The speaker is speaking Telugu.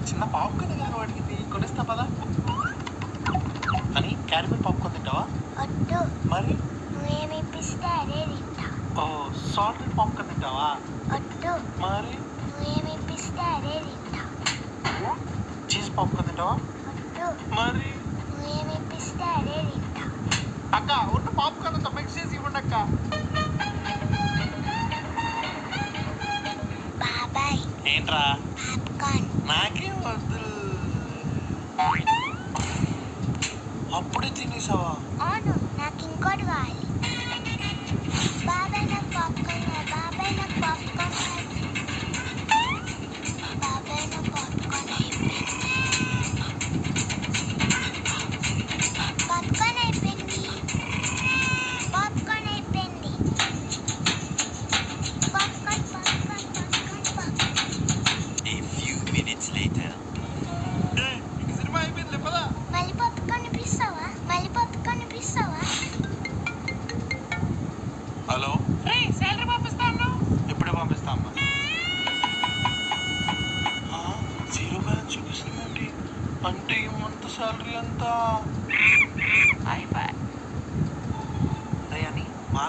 చిన్న పాప్కార్న్ ఎదురుగా అడిగింది, కొనిస్తా పదా అని. క్యారమెల్ పాప్కార్న్ తింటావా? వద్దు. మరి నువ్వేమి ఇప్పిస్తే అదే తింటా. ఓ సాల్టెడ్ పాప్కార్న్ తింటావా? వద్దు. మరి నువ్వేమి ఇప్పిస్తే అదే తింటా. చీజ్ పాప్కార్న్ తింటావా? వద్దు. మరి నువ్వేమి ఇప్పిస్తే అదే తింటా. అక్క ఉన్న పాప్కార్న్ అంతా మిక్స్ చేసి ఇవ్వండి అక్క. బాబాయ్ ఏంట్రా? పాప్కార్న్. నాకేం వద్దు. అప్పుడే తినేసావా? అవును, నాకు ఇంకోటి కావాలి. బాబాయ్ నాకు పాప్కార్న్ కావాలి. బాబాయ్ నాకు పాప్కార్న్ కావాలి. బాబాయ్ నాకు పాప్కార్న్ అయిపోయింది. పాప్కార్న్ అయిపోయింది. పాప్కార్న్ అయిపోయింది. Popcorn popcorn popcorn popcorn. A few minutes later. Cinema అయిపోయింది పదా. మళ్ళీ పాప్కార్న్ ఇప్పిస్తావా? మళ్ళీ పాప్కార్న్ ఇప్పిస్తావా? హలో, శాలరీ పంపిస్తాను. ఎప్పుడే పంపిస్తా అమ్మా. జీరో బ్యాలెన్స్ చూపిస్తుందండి. అంటే ఈ మంత్ శాలరీ అంతా అయిపోయి